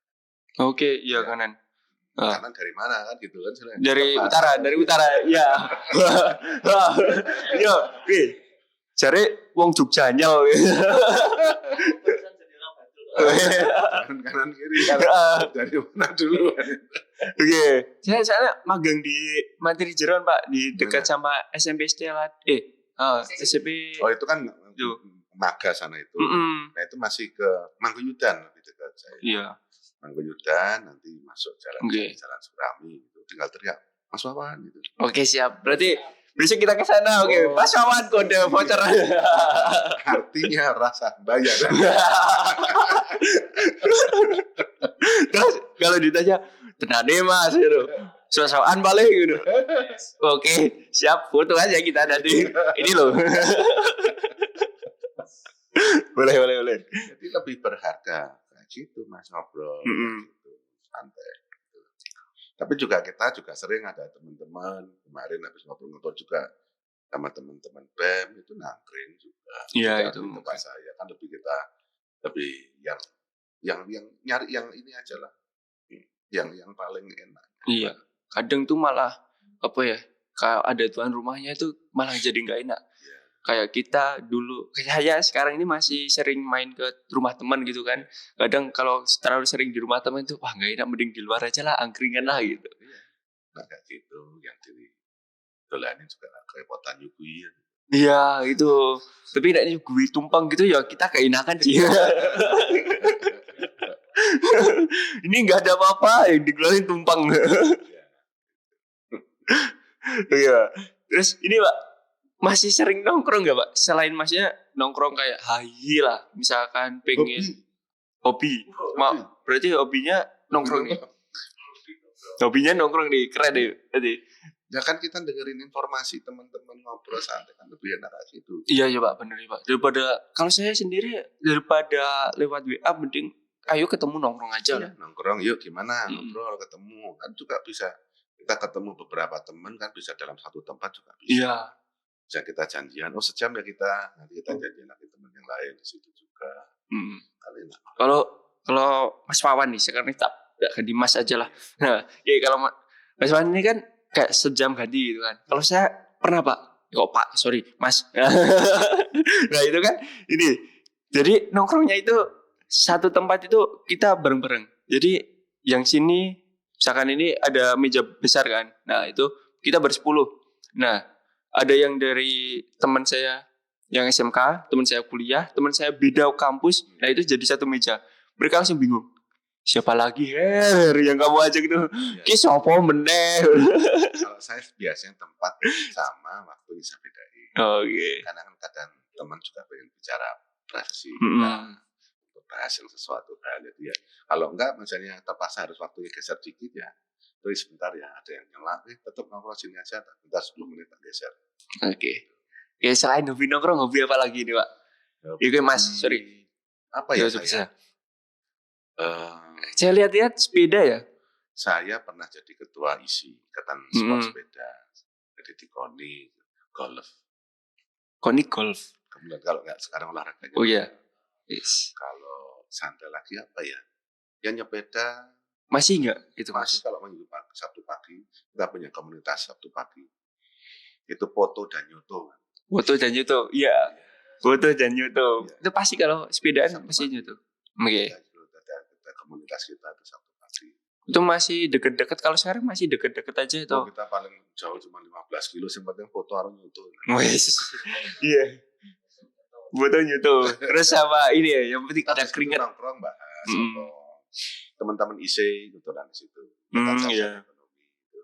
Oke, iya kanan. Kanan dari mana kan gitu kan? Dari utara, ya. Yo, cari wong Jogja nyal. Kanan kiri dari mana dulu? Oke, saya magang di Mantri Jeron Pak, di dekat sama SMP Stella. SMP. Oh itu kan Maga sana itu. Nah itu masih ke Mangguyudan lebih dekat saya. Iya. Mangguyudan nanti masuk jalan Surami itu, tinggal teriak Mas Wawan gitu. Oke siap. Berarti besok kita ke sana. Oke. Mas Wawan kode voucher. Artinya rasa bayar. Terus kalau ditanya tenane Mas gitu. Sosokan balik gitu. Oke, siap, foto aja kita nanti. Ini loh. boleh. Jadi lebih berharga kayak gitu Mas, ngobrol gitu, santai. Gitu. Tapi kita juga sering ada teman-teman kemarin habis ngobrol juga sama teman-teman BEM itu nangkring juga. Iya itu. Tempat saya kan lebih yang nyari yang ini aja lah. Yang paling enak. Iya. Kadang tuh malah kalau ada tuan rumahnya itu malah jadi nggak enak. Yeah. Kayak kita dulu, saya sekarang ini masih sering main ke rumah teman gitu kan. Kadang kalau terlalu sering di rumah teman itu nggak enak, mending di luar aja lah, angkringan lah gitu. Nah kayak gitu, yang dolanin juga kerepotan nyugui. Iya itu, tapi tidak nyugui tumpeng gitu ya kita keenakan sih. Ini nggak ada apa-apa yang dikeluarin tumpeng. Iya. Terus ini Pak masih sering nongkrong nggak Pak? Selain maksudnya nongkrong kayak hayi lah, misalkan pengen hobi. Berarti hobinya nongkrong nih. Hobinya nongkrong nih, keren deh. Ya kan kita dengerin informasi teman-teman ngobrol santai kan lebih enak kayak gitu. Iya ya Pak, benar ya Pak. Kalau saya sendiri daripada lewat WA mending ayo ketemu nongkrong aja lah. Nongkrong yuk gimana ngobrol ketemu kan juga bisa. Kita ketemu beberapa teman kan bisa dalam satu tempat juga bisa. Iya. Bisa kita janjian, sejam ya kita, nanti kita janjian lagi teman yang lain di situ juga. Kalau Mas Wawan nih sekarang tak ganti Mas aja lah. Nah, kalau Mas Wawan ini kan kayak sejam ganti gitu kan. Kalau saya pernah Pak, Mas. Nah itu kan ini. Jadi nongkrongnya itu satu tempat itu kita bareng-bareng. Jadi yang sini misalkan ini ada meja besar kan. Nah itu kita bersepuluh. Nah ada yang dari teman saya yang SMK, teman saya kuliah, teman saya beda kampus. Nah itu jadi satu meja. Mereka langsung bingung. Siapa lagi yang kamu ajak itu? Ki sopo meneh. Kalau saya biasanya tempat sama, waktu bisa bedain. Oke. Karena kan kadang teman juga pengen bicara privasi Mm-mm. kita untuk bahas yang sesuatu hal itu ya. Kalau enggak misalnya terpaksa harus waktunya geser dikit ya. Terus sebentar ya ada yang nyela, tetap ngobrol sini aja, bentar 10 menit tak geser. Oke. Ya selain hobi nongkrong, hobi apa lagi nih Pak? Iya Mas, sorry. Apa ya Bisa. saya? Saya lihat-lihat sepeda ya. Saya pernah jadi ketua ISI, Ikatan Mm-mm. Sport Sepeda. Jadi di KONI, golf. Koni golf. Kemudian kalau nggak sekarang olahraganya. Oh iya. Yes. Kalau santai lagi apa ya? Ya nyepeda. Masih enggak itu Masih Mas? kalau minggu pagi, Sabtu pagi, kita punya komunitas Sabtu pagi. Itu foto dan nyoto. Foto dan YouTube. Iya. Foto dan YouTube. Iya. Itu pasti kalau sepedaan Sabtu pasti pagi. YouTube. Oke. Ada komunitas kita itu Sabtu pagi. Itu masih deket-deket. Kalau sekarang masih deket-deket aja itu. Oh, kita paling jauh cuma 15 kilo, yang penting foto harus nyoto. Wes. Iya. Foto YouTube. Terus sama ini ya, yang penting ada Ada keringat. nongkrong bahas Mm. atau teman-teman IC kebetulan di situ. Iya. Ekonomi itu.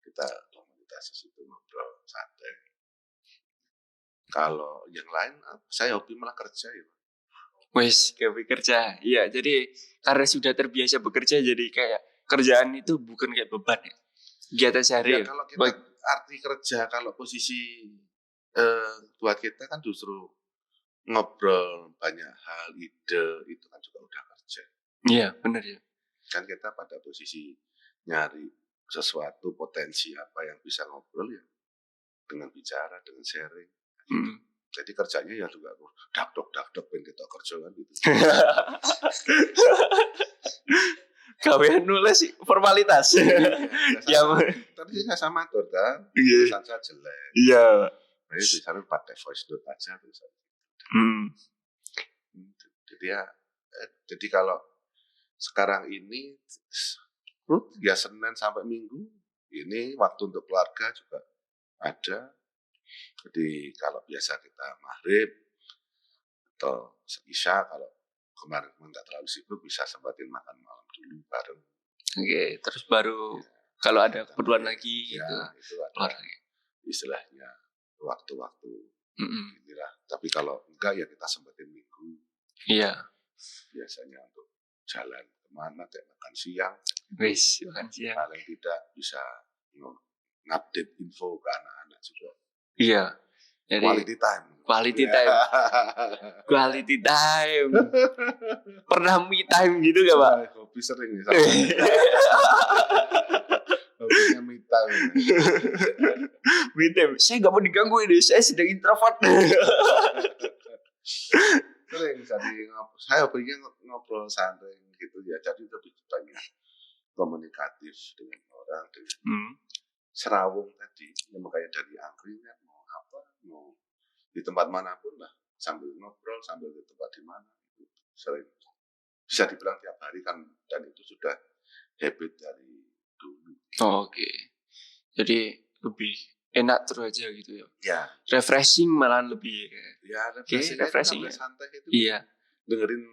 Kita komunitas di situ ngobrol santai. Kalau yang lain, saya hobi malah kerja ya. Wes, kayak bekerja. Iya, jadi karena sudah terbiasa bekerja, jadi kayak kerjaan itu bukan kayak beban ya. Kegiatan sehari. Ya, kalau kita Baik. arti kerja, kalau posisi buat kita kan justru ngobrol banyak hal, ide itu kan juga udah kerja. Iya, benar ya. Kan kita pada posisi nyari sesuatu potensi apa yang bisa ngobrol ya dengan bicara, dengan sharing. Mm. Jadi kerjanya ya juga dak dok pengen kita kerja kan gitu. Kawian nulis formalitas. Ya, Tapi saya sama tuh kan, Iya. tulisan saya jelek. Iya. Jadi tulisannya pakai voice note aja tulisan. Hmm. Jadi ya, jadi kalau sekarang ini ya Senin sampai Minggu ini waktu untuk keluarga juga ada. Jadi kalau biasa kita maghrib atau isya, kalau kemarin nggak terlalu sibuk bisa sempatin makan malam dulu bareng. Oke, terus baru kalau ada keperluan lagi Ya, gitu. itu ada Keluar lagi. istilahnya waktu-waktu Mm-mm. inilah. Tapi kalau enggak ya kita sempatin minggu Iya. biasanya untuk jalan kemana kayak makan siang. Wes, makan siang. Paling tidak bisa ngupdate info ke anak-anak juga. Iya. Jadi Quality time. quality time. Quality time. Pernah me time gitu gak, Pak? Hobi sering nih. Hobinya me time. Me time. Saya gak mau diganggu ini. Saya sedang introvert. Sering jadi ngobrol. Saya hobinya ngobrol santai gitu ya. Jadi lebih banyak komunikatif dengan orang, dengan serawung tadi. Ya, makanya dari angkringan mau apa, mau di tempat manapun lah, sambil ngobrol, sambil di tempat di mana. Sering bisa dibilang tiap hari kan, dan itu sudah habit dari dulu. Oh, oke. Jadi lebih enak terus aja gitu ya. Ya, Refreshing malahan lebih. ya refreshing ya. ya. Santai itu. Iya. Dengerin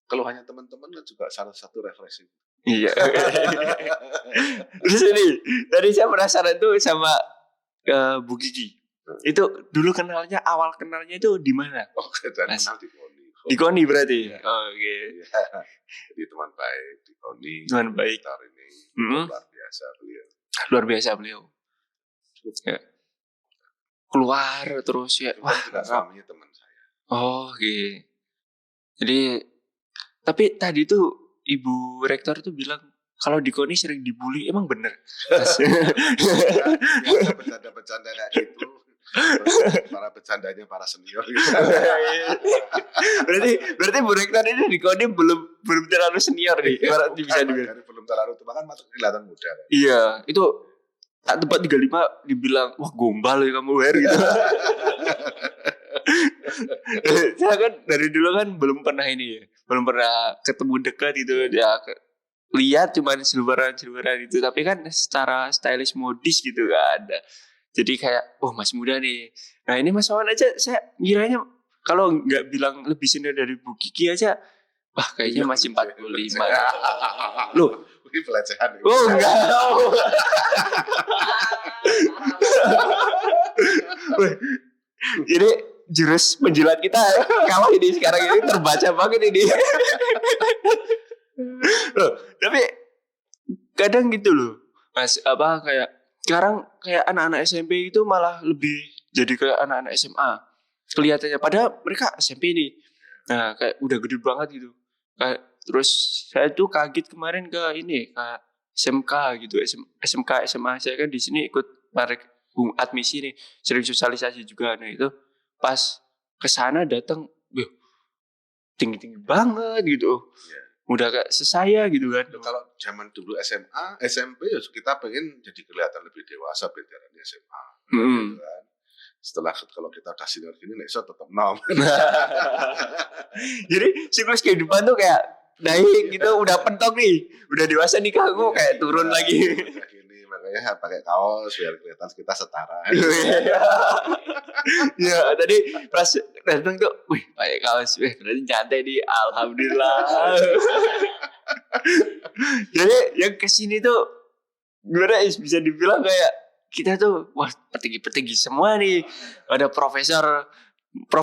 keluhannya teman-teman kan juga salah satu refreshing. Iya. Terus ini, tadi saya penasaran tuh sama Bu Gigi. Itu dulu awal kenalnya itu di mana? Oh, dan Mas. kenal di KONI. Di KONI berarti. Iya. Oh, oke. Ya, jadi teman baik di KONI. Teman baik. Tahun ini Mm-hmm. luar biasa beliau. Luar biasa beliau. Ya. Keluar terus ya. Wah, juga suaminya teman saya. Oh, oke. Jadi tapi tadi tuh Ibu Rektor tuh bilang kalau di KONI sering dibully, emang bener? Biasa bercanda-bercanda kayak gitu. Para bercandanya para senior gitu. berarti Bu Rektor ini di KONI belum terlalu senior nih. Berarti bisa dibilang. Belum terlalu tua kan masuk kelihatan muda. Kan? Iya, itu tak tempat 35 dibilang wah gombal ya kamu Her gitu. Saya kan dari dulu kan belum pernah ketemu dekat gitu ya. Lihat cuman silveran itu, tapi kan secara stylish modis gitu gak ada. Jadi kayak, oh Mas muda nih. Nah ini Mas Wawan aja, saya ngiranya kalau nggak bilang lebih senior dari Bu Kiki aja, wah kayaknya masih 45. Loh, ini pelecehan. oh enggak. Jadi jurus menjilat kita kalah ini sekarang ini terbaca banget ini. Loh, tapi kadang gitu loh, Mas, kayak sekarang kayak anak-anak SMP itu malah lebih jadi kayak anak-anak SMA kelihatannya. Padahal mereka SMP nih. Nah, kayak udah gede banget gitu. Kayak terus saya tuh kaget kemarin ke SMK gitu, SMK SMA saya kan di sini ikut admisi nih, sering sosialisasi juga. Nah itu pas ke sana datang, tinggi-tinggi banget gitu. Udah kayak sesaya gitu kan. Kalau zaman dulu SMA, SMP ya kita pengen jadi kelihatan lebih dewasa veteran SMA. Gitu kan. Setelah kalau kita udah senior gini, nek tetap nom. Jadi siklus kehidupan tuh kayak naik gitu, udah pentok nih, udah dewasa nikah kok kayak turun lagi. Gini, makanya pakai kaos biar kelihatan kita setara. Ya tadi pas datang tuh, wih pakai kaos, berarti nyantai nih, alhamdulillah. Jadi yang kesini tuh gimana bisa dibilang kayak kita tuh wah petinggi-petinggi semua nih. Ada Prof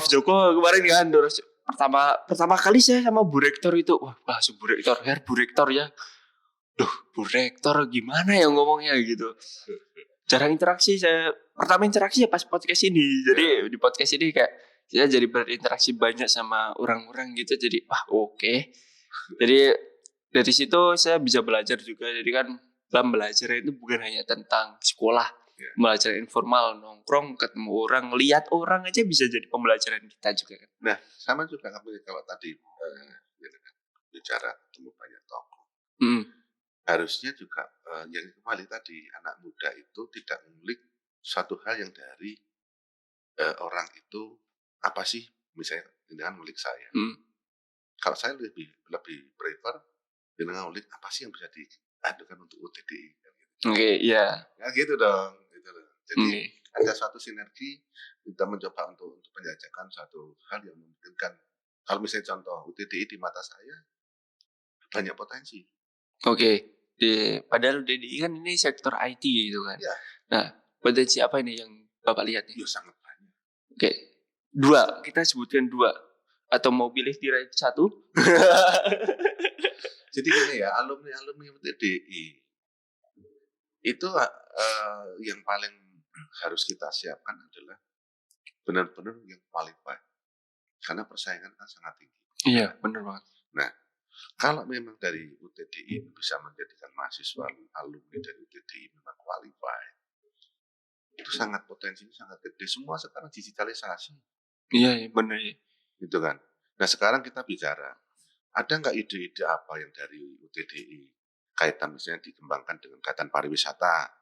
Joko kemarin kan, terus pertama kali saya sama Bu Rektor itu, wah langsung Bu Rektor ya. Duh, Bu Rektor gimana ya ngomongnya gitu. Jarang interaksi pertama interaksi ya pas podcast ini. Jadi di podcast ini kayak saya jadi berinteraksi banyak sama orang-orang gitu. Jadi wah oke. Jadi dari situ saya bisa belajar juga. Jadi kan dalam belajar itu bukan hanya tentang sekolah, belajar informal, nongkrong, ketemu orang, lihat orang aja bisa jadi pembelajaran kita juga kan. Nah, sama juga kalau tadi bicara ketemu banyak tokoh. Harusnya juga yang kembali tadi, anak muda itu tidak mengulik satu hal yang dari orang itu apa sih, misalnya dengan ngulik saya. Kalau saya lebih prefer dengan ngulik apa sih yang bisa diadukan untuk UTDI. Oke, iya. Ya gitu dong. Jadi ada suatu sinergi, kita mencoba untuk penjajakan suatu hal yang memungkinkan. Kalau misalnya contoh UTDI di mata saya banyak potensi. Oke. Padahal UTDI kan ini sektor IT gitu kan. Ya. Nah, potensi apa ini yang Bapak lihat nih? Ya sangat banyak. Oke. 2, kita sebutkan 2. Atau mau pilih tirai 1? Jadi gini ya, alumni UTDI itu yang paling harus kita siapkan adalah benar-benar yang qualified, karena persaingan kan sangat tinggi. Iya, benar banget. Nah, kalau memang dari UTDI bisa menjadikan mahasiswa alumni dari UTDI memang qualified, itu sangat potensinya sangat gede. Semua sekarang digitalisasi. Iya, benar ya. Gitu kan. Nah sekarang kita bicara, ada nggak ide-ide apa yang dari UTDI kaitan misalnya dikembangkan dengan kaitan pariwisata?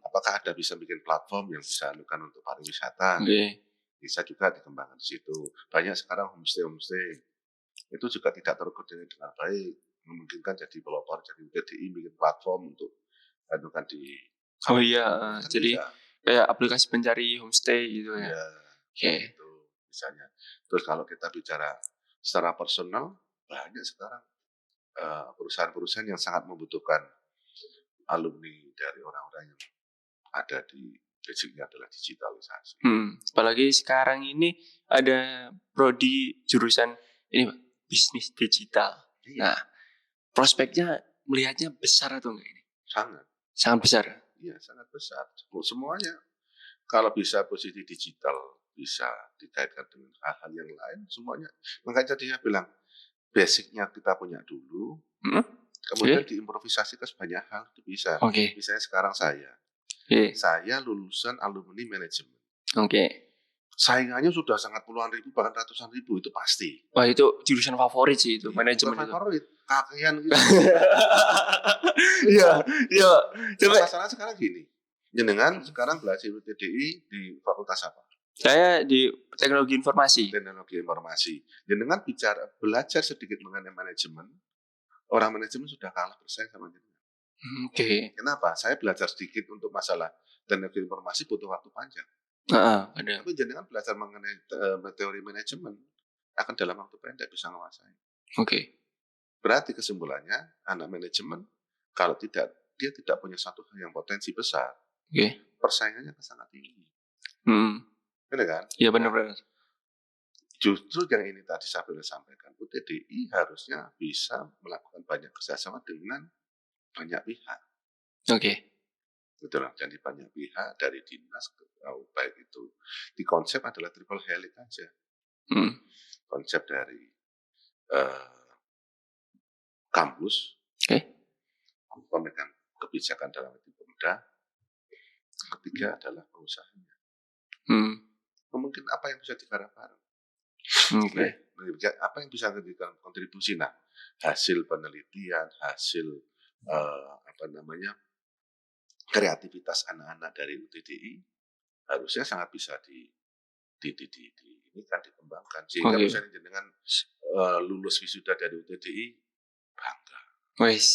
Apakah ada bisa bikin platform yang bisa anukan untuk pariwisata? Bisa juga dikembangkan di situ. Banyak sekarang homestay itu juga tidak terkoordinir dengan baik, memungkinkan jadi pelopor, jadi UTDI bikin platform untuk anukan di. Oh iya, jadi kayak aplikasi pencari homestay gitu ya. Oke. Itu misalnya. Terus kalau kita bicara secara personal, banyak sekarang perusahaan-perusahaan yang sangat membutuhkan alumni dari orang-orang yang ada di basicnya adalah digitalisasi. Apalagi sekarang ini ada prodi jurusan ini bisnis digital. Nah, prospeknya melihatnya besar atau enggak ini? Sangat besar. Iya, sangat besar. Semuanya kalau bisa posisi digital, bisa dikaitkan dengan hal-hal yang lain, semuanya. Makanya tadi saya bilang, basicnya kita punya dulu, kemudian diimprovisasi ke banyak hal itu bisa. Misalnya sekarang saya lulusan alumni manajemen. Saingannya sudah sangat puluhan ribu, bahkan ratusan ribu, itu pasti. Wah, itu jurusan favorit sih itu, manajemen itu. Favorit, kakean gitu. Iya. Masalahnya sekarang gini, jenengan sekarang belajar UTDI di fakultas apa? Saya di teknologi informasi. Jenengan belajar sedikit mengenai manajemen, orang manajemen sudah kalah bersaing sama jenengan. Kenapa? Saya belajar sedikit untuk masalah teknologi informasi butuh waktu panjang. Tapi jenengan belajar mengenai teori manajemen akan dalam waktu pendek bisa menguasai. Berarti kesimpulannya anak manajemen kalau dia tidak punya satu hal yang potensi besar, persaingannya sangat tinggi. Benar kan? Iya benar. Justru yang ini tadi saya boleh sampaikan, UTDI harusnya bisa melakukan banyak kerjasama dengan banyak pihak. Oke. Gitu loh. Jadi banyak pihak dari dinas, baik itu di konsep adalah triple helix aja. Konsep dari kampus, pemegang kebijakan dalam itu Pemda, ketiga adalah pengusahanya. Mungkin apa yang bisa digarap-garap? Apa yang bisa diberikan kontribusi? Nah, hasil penelitian, hasil kreativitas anak-anak dari UTDI harusnya sangat bisa dikembangkan sehingga misalnya dengan lulus wisuda dari UTDI bangga. Wes,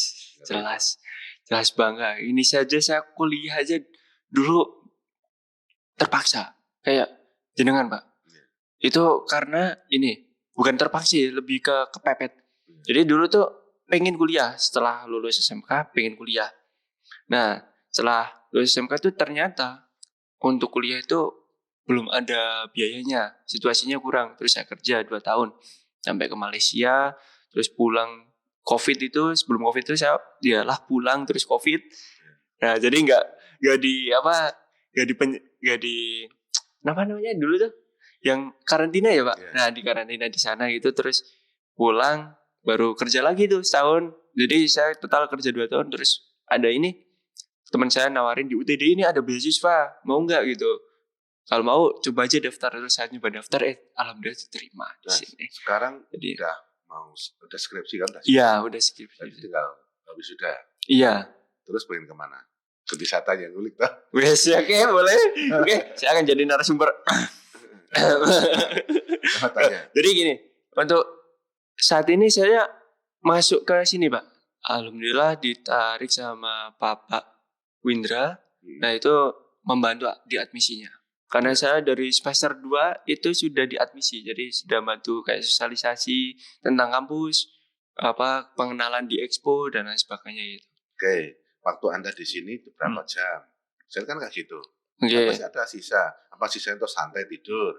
jelas bangga. Ini saja saya kuliah aja dulu terpaksa kayak jenengan Pak. Itu karena ini bukan terpaksa, lebih ke kepepet. Jadi dulu tuh pengen kuliah, setelah lulus SMK pengen kuliah. Nah, setelah lulus SMK tuh ternyata untuk kuliah itu belum ada biayanya, situasinya kurang. Terus saya kerja 2 tahun sampai ke Malaysia, terus pulang COVID itu, sebelum COVID itu saya pulang terus COVID. Nah, jadi nggak di apa namanya dulu tuh yang karantina ya Pak. Nah, di karantina di sana gitu, terus pulang baru kerja lagi tuh setahun. Jadi saya total kerja 2 tahun. Terus ada ini teman saya nawarin di UTD ini ada beasiswa, mau nggak gitu. Kalau mau coba aja daftar. Terus saya nyoba daftar, alhamdulillah diterima di sini. Sekarang jadi udah skripsi kan? Iya, udah skripsi. Jadi tinggal wisuda. Iya. Terus pengen kemana? Ke wisata yang ngulik dah. Wes ya, oke, boleh. Oke, saya akan jadi narasumber. Jadi gini, untuk saat ini saya masuk ke sini Pak. Alhamdulillah ditarik sama Bapak Windra. Nah itu membantu di admisinya. Karena saya dari semester 2 itu sudah diadmisi. Jadi sudah bantu kayak sosialisasi tentang kampus, pengenalan di expo dan lain sebagainya itu. Oke, waktu Anda di sini itu berapa jam? Saya kan nggak gitu. Masih ada sisa. Apa sisa itu santai tidur?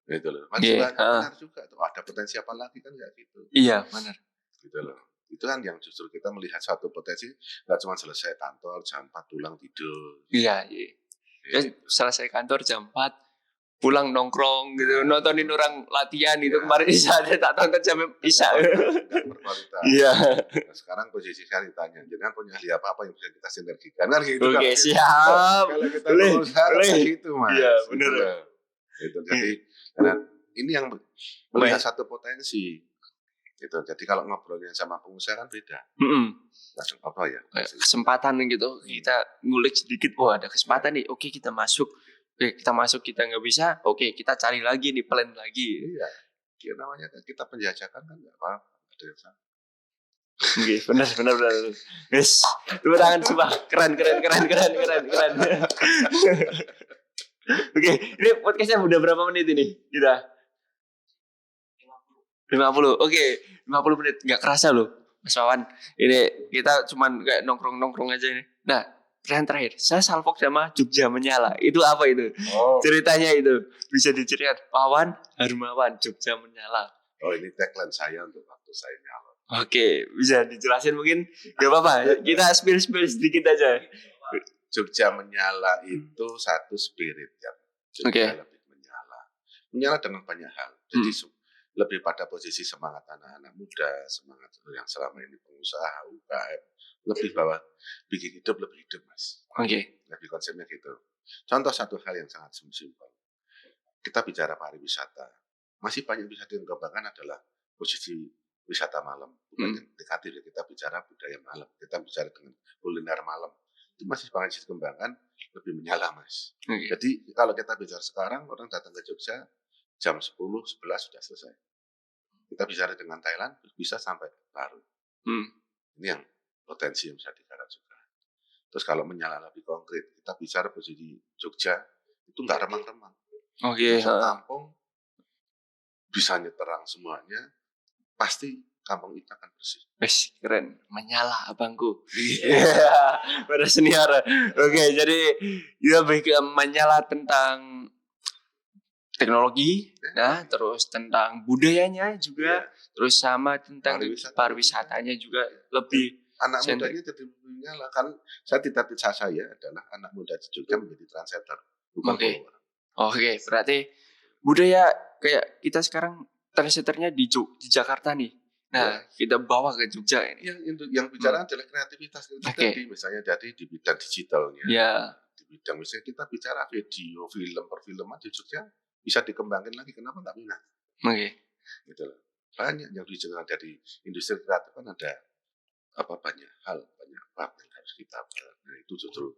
Gitu loh. Masih benar juga tuh. Ada potensi apa lagi kan nggak gitu? Iya benar. Gitu loh. Itu kan yang justru kita melihat satu potensi, nggak cuma selesai kantor jam 4 pulang tidur. Iya. Ya, selesai kantor jam 4 pulang nongkrong gitu, nontonin orang latihan gitu. Kemarin Isa tak tonton jam Isa. Berkualitas. Iya. Nah, sekarang posisi sekali ditanya, jangan punya ahli apa yang bisa kita sinergikan kan gitu. Oke, siap. Kalau kita boleh gitu Mas. Iya, benar. Itu jadi karena ini yang melihat satu potensi. Gitu. Jadi kalau ngobrolnya sama pengusaha kan beda. Langsung apa ya? Kesempatan gitu. Kita ngulik sedikit. Oh, ada kesempatan nih. Oke, kita masuk. Kita nggak bisa. Oke, kita cari lagi nih, plan lagi. Iya. Ya, namanya kan kita penjajakan kan nggak apa-apa. Ada yang salah. Oke, benar. Yes, tepuk tangan semua. Keren. Oke, ini podcastnya udah berapa menit ini? Kita 50. Oke, 50 menit. Nggak kerasa loh, Mas Wawan. Ini kita cuman kayak nongkrong aja ini. Nah, pertanyaan terakhir. Saya salfok sama Jogja Menyala. Itu apa itu? Ceritanya itu. Bisa diceritakan. Wawan Harmawan, Jogja Menyala. Oh, ini tagline saya untuk waktu saya nyalon. Oke, bisa dijelasin mungkin? Gak apa-apa, kita spill sedikit aja. Jogja Menyala itu satu spirit ya. Jogja lebih menyala dengan banyak hal. Jadi lebih pada posisi semangat anak-anak muda, semangat yang selama ini pengusaha, UKM, lebih bahwa bikin hidup lebih hidup Mas. Oke. Lebih konsepnya gitu. Contoh satu hal yang sangat simpel. Kita bicara pariwisata. Masih banyak bisa dikembangkan adalah posisi wisata malam. Bukan yang negatif, kita bicara budaya malam. Kita bicara dengan kuliner malam. Itu masih banyak dikembangkan, lebih menyala Mas. Jadi kalau kita bicara sekarang, orang datang ke Jogja, jam 10, 11 sudah selesai. Kita bicara dengan Thailand, bisa sampai Larut. Ini yang potensi yang bisa digarap juga. Terus kalau menyala lebih konkret, kita bicara posisi Jogja, itu nggak remang-remang. Bisa tampung, bisa nyeterang semuanya, pasti kampung itu akan bersih. Keren, menyala abangku. Pada senior. Oke, jadi lebih ke menyala tentang teknologi, nah terus tentang budayanya juga, terus sama tentang pariwisatanya juga lebih Anak sentrik. mudanya jadi menyala kan. Cita-cita saya adalah anak muda di Jogja menjadi trendsetter, bukan Oke. follower. Oke, berarti budaya kayak kita sekarang trendsetternya di Jakarta nih. Nah, kita bawa ke Jogja ini. Yang bicara adalah kreativitas kita Oke. tadi, misalnya jadi di bidang digitalnya. Ya, Di bidang misalnya kita bicara video, film, perfilman di Jogja bisa dikembangin lagi. Kenapa nggak minat? oke. Gitu loh. Banyak yang dijual dari industri kreatif kan ada banyak hal, banyak bab yang harus kita. Nah, itu justru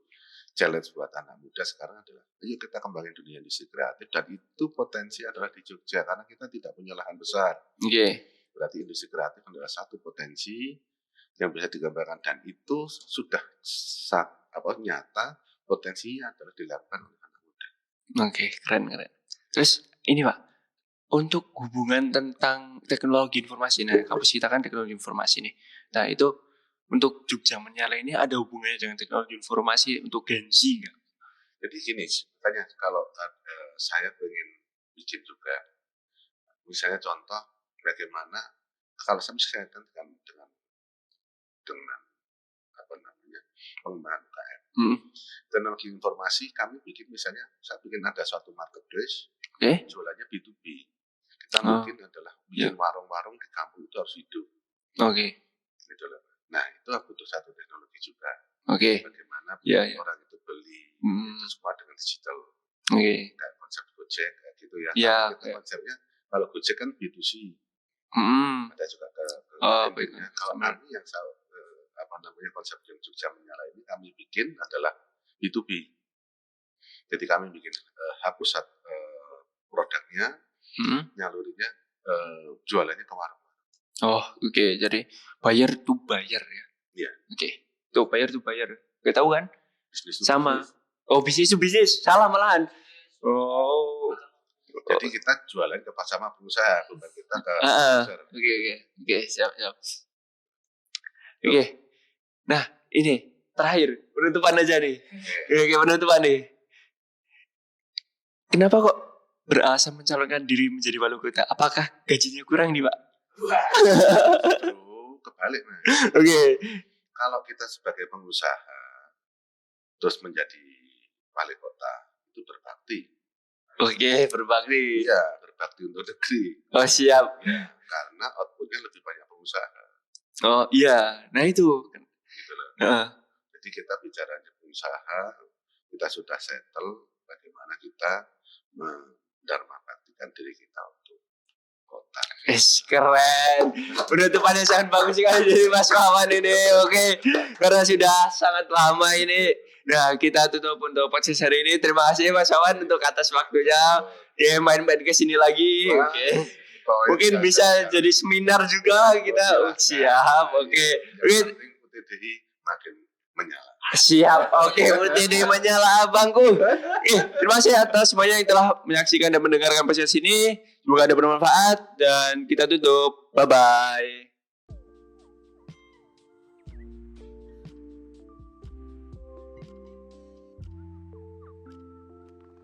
challenge buat anak muda sekarang adalah ayo kita kembangin dunia industri kreatif, dan itu potensi adalah di Jogja karena kita tidak punya lahan besar. Oke. Berarti industri kreatif adalah satu potensi yang bisa dikembangkan, dan itu sudah nyata potensinya adalah dilakukan oleh anak muda. Oke, keren. Terus ini Pak, untuk hubungan tentang teknologi informasi, nah kampus kita kan teknologi informasi nih. Nah itu untuk Jogja Menyala ini ada hubungannya dengan teknologi informasi untuk Gen Z nggak? Jadi gini, makanya kalau saya ingin bikin juga, misalnya contoh bagaimana kalau saya misalkan dengan pengembangan UKM. Teknologi informasi kami bikin, misalnya saya bikin ada suatu marketplace, jualannya B2B. Kita mungkin adalah bikin warung-warung di kampung itu harus hidup. Oke. Gitu loh. Nah itu butuh satu teknologi juga. Oke. Bagaimana orang itu beli, itu semua dengan digital. Oke. Kayak konsep Gojek kayak gitu ya. Iya. Konsepnya kalau Gojek kan B2C. Ada juga ke kalau kami yang konsep yang Jogja Menyala ini kami bikin adalah B2B. Jadi kami bikin hapus produknya, nyalurinya, jualannya ke warung. Oh, oke. Jadi buyer to buyer ya. Iya. Oke. Tuh buyer to buyer. Gak tahu kan? Bisnis sama. Oh, bisnis to bisnis. Salah malahan. Oh. Jadi kita jualan ke sama pengusaha, bukan kita ke user. Oke, siap. Oke. Nah, ini terakhir penutupan aja nih. Oke, penutupan nih. Kenapa kok beralasan mencalonkan diri menjadi wali kota? Apakah gajinya kurang nih, Pak? Kebalik, Mas. Oke. Kalau kita sebagai pengusaha terus menjadi wali kota, itu berbakti. Oke, berbakti. Iya, berbakti untuk negeri. Oh, siap. Ya, karena outputnya lebih banyak pengusaha. Oh, iya. Nah, itu. Gitu loh. Jadi kita bicara pengusaha, kita sudah settle bagaimana kita mendarmabaktikan diri kita untuk kota. Keren. Penutupannya sangat bagus sekali dari Mas Wawan ini. Oke. Karena sudah sangat lama ini. Nah, kita tutup untuk podcast hari ini. Terima kasih Mas Wawan untuk atas waktunya. Ya, main-main ke sini lagi. Oke. Mungkin bisa jadi seminar juga kita. Siap. Oke. UTDI makin menyala. Siap. Oke, UTDI menyala abangku. Terima kasih atas semuanya yang telah menyaksikan dan mendengarkan podcast ini. Semoga ada bermanfaat dan kita tutup. Bye-bye.